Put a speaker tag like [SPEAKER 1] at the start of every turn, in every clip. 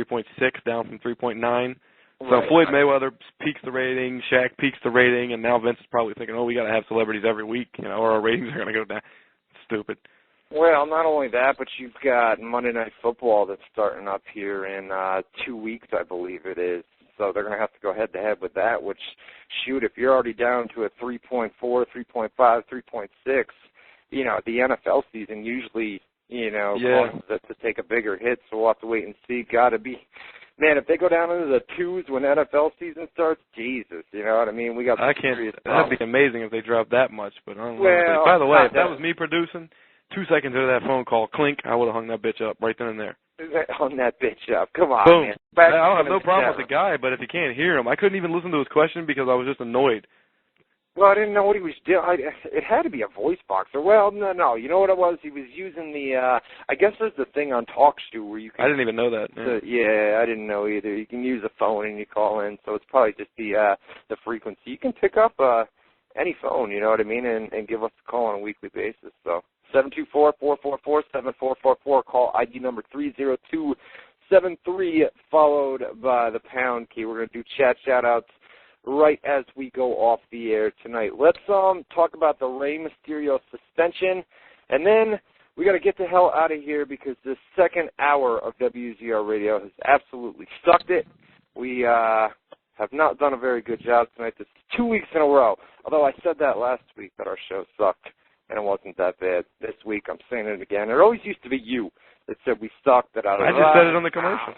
[SPEAKER 1] 3.6, down from 3.9. So
[SPEAKER 2] Right.
[SPEAKER 1] Floyd Mayweather peaks the rating, Shaq peaks the rating, and now Vince is probably thinking, oh, we got to have celebrities every week, or our ratings are going to go down. Stupid.
[SPEAKER 2] Well, not only that, but you've got Monday Night Football that's starting up here in 2 weeks, I believe it is. So they're going to have to go head-to-head with that, which, shoot, if you're already down to a 3.4, 3.5, 3.6, the NFL season usually, causes it to take a bigger hit, so we'll have to wait and see. Got to be... Man, if they go down into the 2s when NFL season starts, Jesus, you know what I mean? We got serious problems.
[SPEAKER 1] That'd be amazing if they dropped that much, but I don't know.
[SPEAKER 2] Well,
[SPEAKER 1] by the way, if that was me producing, 2 seconds into that phone call, clink, I would have hung that bitch up right then and there.
[SPEAKER 2] Hung that bitch up. Come on,
[SPEAKER 1] boom.
[SPEAKER 2] man.
[SPEAKER 1] I don't have no problem with the guy, but if you can't hear him, I couldn't even listen to his question because I was just annoyed.
[SPEAKER 2] Well, I didn't know what he was doing. It had to be a voice box. Or, well, no. You know what it was? He was using the, I guess there's the thing on TalkShoe where you can...
[SPEAKER 1] I didn't even know that.
[SPEAKER 2] Yeah, I didn't know either. You can use a phone and you call in, so it's probably just the frequency. You can pick up any phone, you know what I mean, and give us a call on a weekly basis. So 724-444-7444, call ID number 30273, followed by the pound key. We're going to do chat shout-outs right as we go off the air tonight. Let's talk about the Rey Mysterio suspension, and then we got to get the hell out of here because this second hour of WZR Radio has absolutely sucked it. We have not done a very good job tonight. This is 2 weeks in a row, although I said that last week that our show sucked, and it wasn't that bad. This week I'm saying it again. It always used to be you that said we sucked. I
[SPEAKER 1] just said it on the commercial.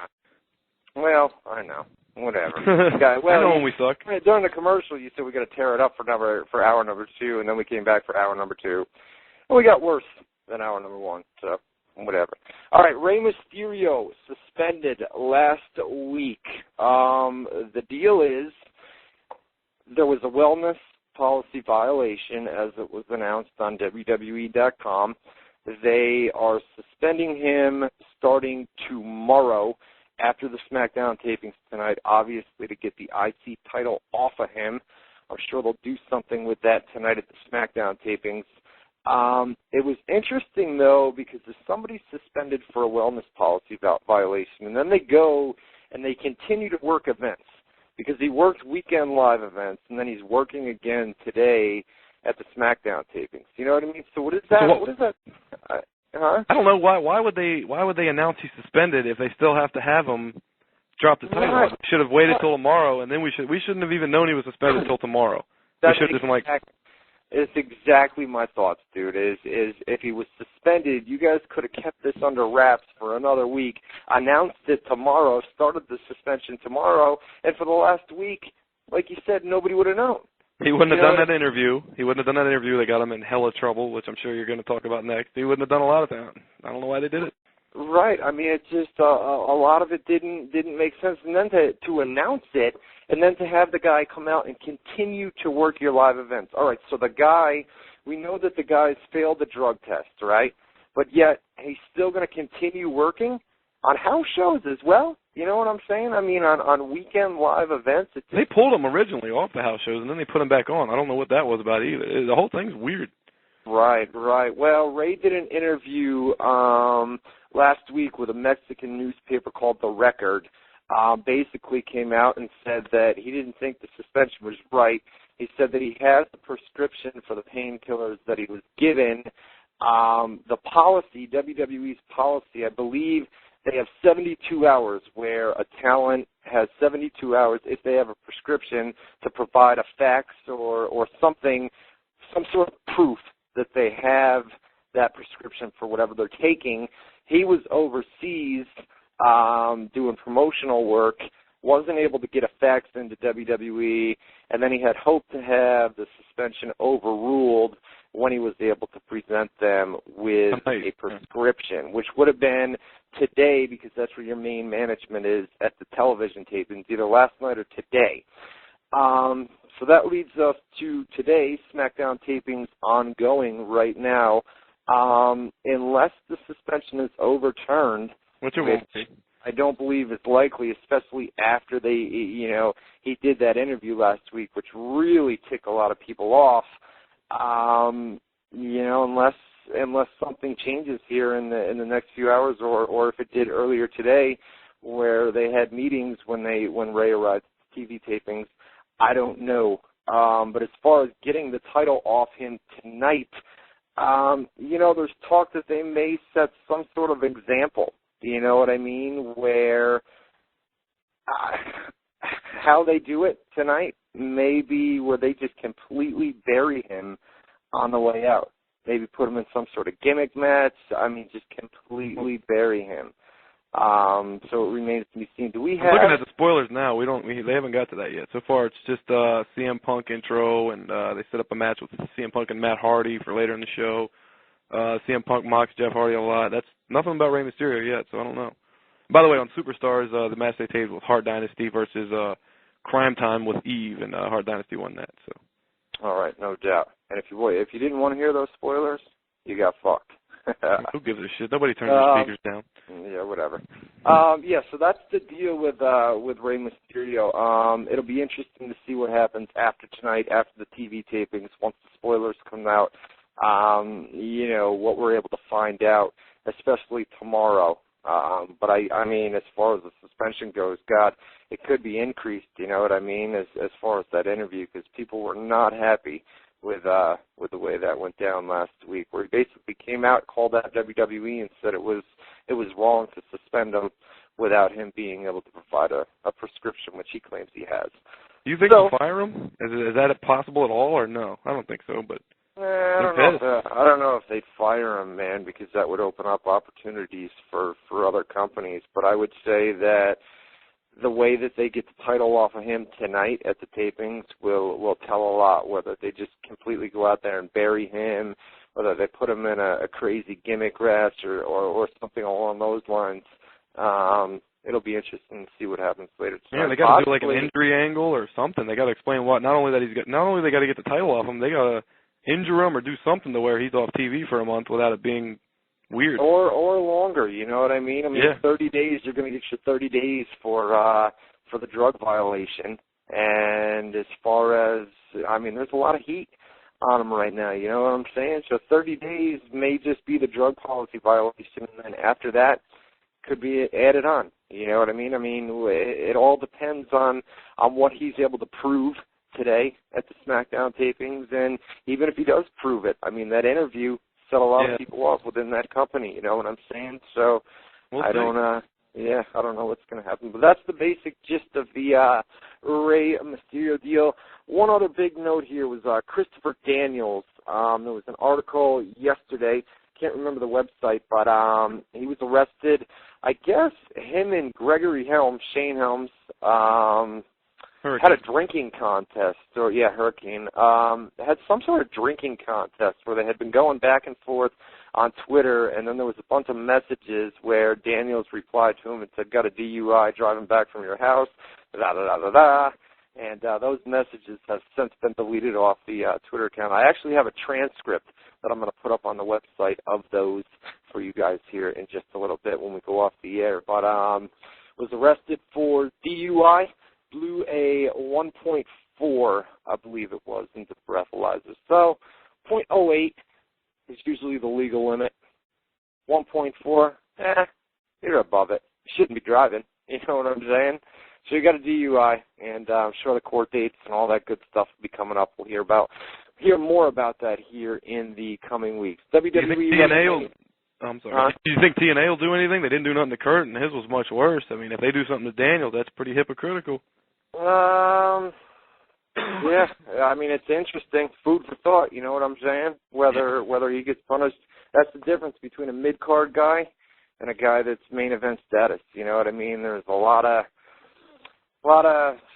[SPEAKER 2] Well, I know. Whatever.
[SPEAKER 1] I know when we suck.
[SPEAKER 2] During the commercial, you said we got to tear it up for hour number 2, and then we came back for hour number 2. And we got worse than hour number 1, so whatever. All right, Rey Mysterio suspended last week. The deal is there was a wellness policy violation, as it was announced on WWE.com. They are suspending him starting tomorrow after the SmackDown tapings tonight, obviously to get the IC title off of him. I'm sure they'll do something with that tonight at the SmackDown tapings. It was interesting, though, because if somebody's suspended for a wellness policy violation, and then they go and they continue to work events, because he worked weekend live events, and then he's working again today at the SmackDown tapings. You know what I mean? So what is that? What is that?
[SPEAKER 1] I don't know why would they announce he's suspended if they still have to have him drop the title?
[SPEAKER 2] Right.
[SPEAKER 1] We should have waited till tomorrow, and then we shouldn't have even known he was suspended till tomorrow.
[SPEAKER 2] It's exactly my thoughts, dude. Is if he was suspended, you guys could have kept this under wraps for another week, announced it tomorrow, started the suspension tomorrow, and for the last week, like you said, nobody would have known.
[SPEAKER 1] He wouldn't have done that interview. They got him in hella trouble, which I'm sure you're going to talk about next. He wouldn't have done a lot of that. I don't know why they did it.
[SPEAKER 2] Right. I mean, it's just a lot of it didn't make sense. And then to announce it, and then to have the guy come out and continue to work your live events. All right, so the guy, we know that the guy's failed the drug test, right? But yet he's still going to continue working on house shows as well. You know what I'm saying? I mean, on weekend live events.
[SPEAKER 1] They pulled him originally off the house shows, and then they put him back on. I don't know what that was about either. The whole thing's weird.
[SPEAKER 2] Right. Well, Ray did an interview last week with a Mexican newspaper called The Record. Basically came out and said that he didn't think the suspension was right. He said that he has the prescription for the painkillers that he was given. The policy, WWE's policy, I believe, they have 72 hours where a talent has 72 hours if they have a prescription to provide a fax or something, some sort of proof that they have that prescription for whatever they're taking. He was overseas doing promotional work, wasn't able to get a fax into WWE, and then he had hoped to have the suspension overruled when he was able to present them with a prescription, which would have been today because that's where your main management is at the television tapings, either last night or today. So that leads us to today's SmackDown tapings ongoing right now. Unless the suspension is overturned,
[SPEAKER 1] which it won't be.
[SPEAKER 2] I don't believe it's likely, especially after he did that interview last week, which really ticked a lot of people off. Unless something changes here in the next few hours, or if it did earlier today, where they had meetings when Ray arrived at TV tapings. I don't know. But as far as getting the title off him tonight, there's talk that they may set some sort of example, you know what I mean, where how they do it tonight may be where they just completely bury him on the way out. Maybe put him in some sort of gimmick match. I mean, just completely bury him. So it remains to be seen. Do we have?
[SPEAKER 1] I'm looking at the spoilers now. They haven't got to that yet. So far, it's just CM Punk intro, and they set up a match with CM Punk and Matt Hardy for later in the show. CM Punk mocks Jeff Hardy a lot. That's nothing about Rey Mysterio yet, so I don't know. By the way, on Superstars, the match they taped was Hart Dynasty versus Crime Time with Eve, and Hart Dynasty won that. So.
[SPEAKER 2] All right, no doubt. And if you didn't want to hear those spoilers, you got fucked.
[SPEAKER 1] Who gives a shit? Nobody turns their speakers down.
[SPEAKER 2] Yeah, whatever. So that's the deal with Rey Mysterio. It'll be interesting to see what happens after tonight, after the TV tapings, once the spoilers come out. What we're able to find out, especially tomorrow. But I mean, as far as the suspension goes, God, it could be increased. You know what I mean? As far as that interview, because people were not happy with the way that went down last week, where he basically came out, called out WWE, and said it was wrong to suspend him without him being able to provide a prescription, which he claims he has.
[SPEAKER 1] Do you think they'll fire him? Is that possible at all, or no? I don't think so, but.
[SPEAKER 2] I don't know if they'd fire him, man, because that would open up opportunities for other companies. But I would say that the way that they get the title off of him tonight at the tapings will tell a lot, whether they just completely go out there and bury him, whether they put him in a crazy gimmick match or something along those lines. It'll be interesting to see what happens later tonight.
[SPEAKER 1] Yeah, they got to do like an injury angle or something. They got to explain what. Not only they got to get the title off him, they got to injure him or do something to where he's off TV for a month without it being weird. Or
[SPEAKER 2] longer, you know what I mean? I mean, 30 days, you're going to get your 30 days for the drug violation. And as far as, I mean, there's a lot of heat on him right now, you know what I'm saying? So 30 days may just be the drug policy violation, and then after that could be added on, you know what I mean? I mean, it all depends on what he's able to prove today at the SmackDown tapings, and even if he does prove it, I mean, that interview set a lot of people off within that company, you know what I'm saying? So I don't know what's going to happen. But that's the basic gist of the Rey Mysterio deal. One other big note here was Christopher Daniels. There was an article yesterday, can't remember the website, but he was arrested. I guess him and Gregory Helms, Shane Helms, had a drinking contest, Hurricane, had some sort of drinking contest where they had been going back and forth on Twitter, and then there was a bunch of messages where Daniels replied to him and said, got a DUI driving back from your house, da-da-da-da-da, and those messages have since been deleted off the Twitter account. I actually have a transcript that I'm going to put up on the website of those for you guys here in just a little bit when we go off the air, but was arrested for DUI, blew a 1.4, I believe it was, into the breathalyzer. So 0.08 is usually the legal limit. 1.4, you're above it. You shouldn't be driving, you know what I'm saying? So you got a DUI, and I'm sure the court dates and all that good stuff will be coming up. We'll hear more about that here in the coming weeks. WWE.
[SPEAKER 1] I'm sorry. Do you think TNA will do anything? They didn't do nothing to Kurt, and his was much worse. I mean, if they do something to Daniel, that's pretty hypocritical.
[SPEAKER 2] I mean, it's interesting. Food for thought, you know what I'm saying? Whether he gets punished. That's the difference between a mid-card guy and a guy that's main event status, you know what I mean? There's a lot of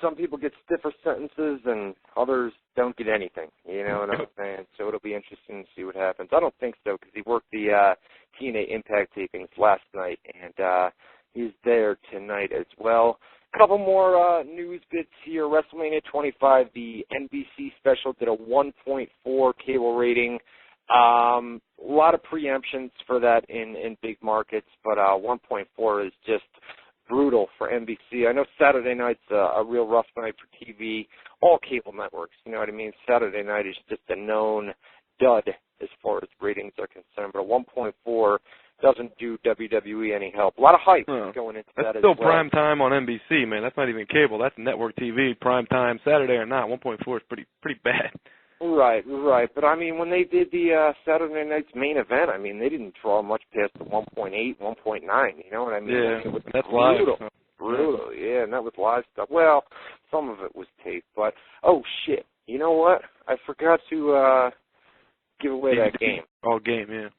[SPEAKER 2] some people get stiffer sentences and others don't get anything, you know what I'm saying? So it'll be interesting to see what happens. I don't think so, because he worked the TNA Impact tapings last night, and he's there tonight as well. A couple more news bits here. WrestleMania 25, the NBC special, did a 1.4 cable rating. A lot of preemptions for that in big markets, but 1.4 is just brutal for NBC. I know Saturday night's a real rough night for TV, all cable networks, you know what I mean? Saturday night is just a known dud as far as ratings are concerned, but a 1.4 doesn't do WWE any help. A lot of hype going into that as well.
[SPEAKER 1] That's still prime time on NBC, man. That's not even cable. That's network TV, prime time, Saturday or not. 1.4 is pretty bad.
[SPEAKER 2] Right. But, I mean, when they did the Saturday night's main event, I mean, they didn't draw much past the 1.8, 1.9, you know what I mean?
[SPEAKER 1] Yeah,
[SPEAKER 2] I mean, it was
[SPEAKER 1] that's
[SPEAKER 2] brutal.
[SPEAKER 1] live.
[SPEAKER 2] Brutal, yeah, and that was live stuff. Well, some of it was taped, but, oh, shit. You know what? I forgot to give away that game.
[SPEAKER 1] Oh, game, yeah.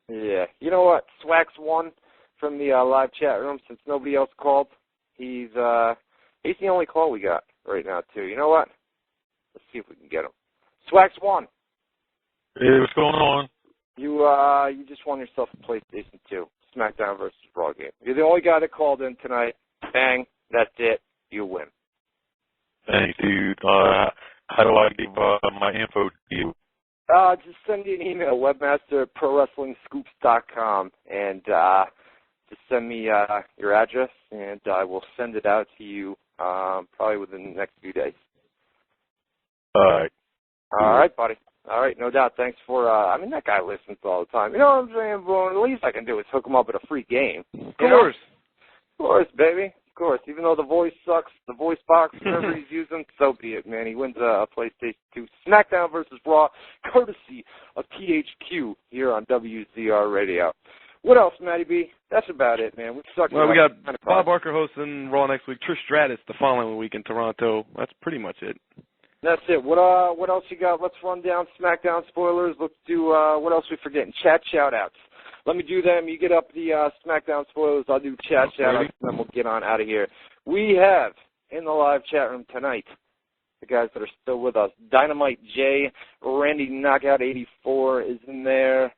[SPEAKER 2] Yeah. You know what? Swax won from the live chat room since nobody else called. He's the only call we got right now, too. You know what? Let's see if we can get him. Swax won.
[SPEAKER 3] Hey, what's going on?
[SPEAKER 2] You just won yourself a PlayStation 2, SmackDown versus Raw game. You're the only guy that called in tonight. Bang, that's it. You win.
[SPEAKER 3] Thanks, dude. How do I give my info to you?
[SPEAKER 2] Just send me an email, webmaster@prowrestlingscoops.com, and just send me your address, and I will send it out to you probably within the next few days.
[SPEAKER 3] All right.
[SPEAKER 2] All right, buddy. All right, no doubt. Thanks for, I mean, that guy listens all the time. You know what I'm saying, bro? The least I can do is hook him up with a free game.
[SPEAKER 1] Of course.
[SPEAKER 2] Of course, baby. Of course. Even though the voice sucks, the voice box, whatever he's using, so be it, man. He wins a PlayStation 2 SmackDown versus Raw, courtesy of THQ here on WZR Radio. What else, Matty B? That's about it, man.
[SPEAKER 1] Well, we got Bob Barker hosting Raw next week, Trish Stratus the following week in Toronto. That's pretty much it.
[SPEAKER 2] That's it. What else you got? Let's run down SmackDown spoilers. Let's do what else we forgetting? Chat shout-outs. Let me do them. You get up the SmackDown spoilers. I'll do chat shout-outs, and then we'll get on out of here. We have in the live chat room tonight the guys that are still with us. Dynamite J, Randy Knockout 84 is in there.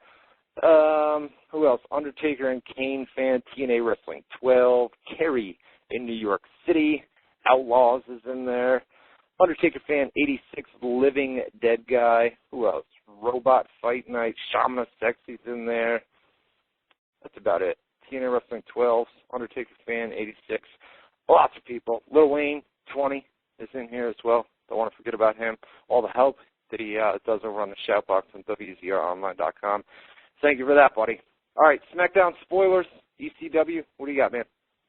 [SPEAKER 2] Who else? Undertaker and Kane fan, TNA Wrestling 12. Kerry in New York City. Outlaws is in there. Undertaker fan 86, Living Dead guy. Who else? Robot Fight Night. Shaman Sexy's in there. That's about it. TNA Wrestling 12, Undertaker fan 86. Lots of people. Lil Wayne 20 is in here as well. Don't want to forget about him. All the help that he does over on the Shoutbox on WZROnline.com. Thank you for that, buddy. All right, SmackDown spoilers. ECW. What do you got, man?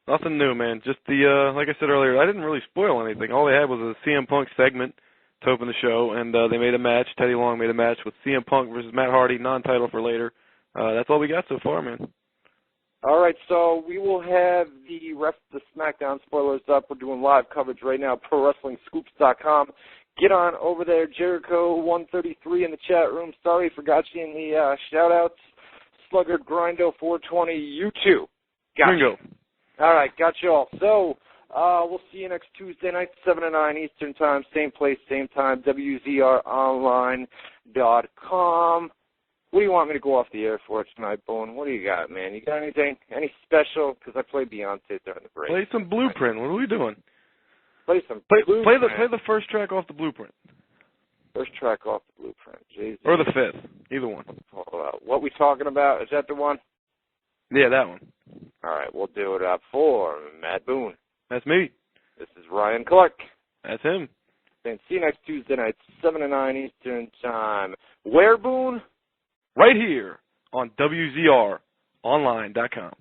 [SPEAKER 1] Nothing new, man. Just the, like I said earlier, I didn't really spoil anything. All they had was a CM Punk segment to open the show, and they made a match. Teddy Long made a match with CM Punk versus Matt Hardy, non-title for later. That's all we got so far, man.
[SPEAKER 2] All right, so we will have the rest of the SmackDown spoilers up. We're doing live coverage right now, ProWrestlingScoops.com. Get on over there, Jericho133 in the chat room. Sorry, forgot you in the shout-outs. Sluggard Grindo 420, you too. Got you. All right, got you all. So we'll see you next Tuesday night, 7 to 9 Eastern Time, same place, same time, WZROnline.com. What do you want me to go off the air for tonight, Boone? What do you got, man? You got anything? Any special? Because I played Beyonce during the break.
[SPEAKER 1] Play some Blueprint. What are we doing?
[SPEAKER 2] Play some
[SPEAKER 1] Blueprint. Play the first track off the Blueprint.
[SPEAKER 2] First track off the Blueprint. Jeez.
[SPEAKER 1] Or the fifth. Either one.
[SPEAKER 2] What we talking about? Is that the one?
[SPEAKER 1] Yeah, that one.
[SPEAKER 2] All right, we'll do it up for Matt Boone.
[SPEAKER 1] That's me.
[SPEAKER 2] This is Ryan Clark.
[SPEAKER 1] That's him.
[SPEAKER 2] And see you next Tuesday night, 7 to 9 Eastern Time. Where, Boone?
[SPEAKER 1] Right here on WZROnline.com.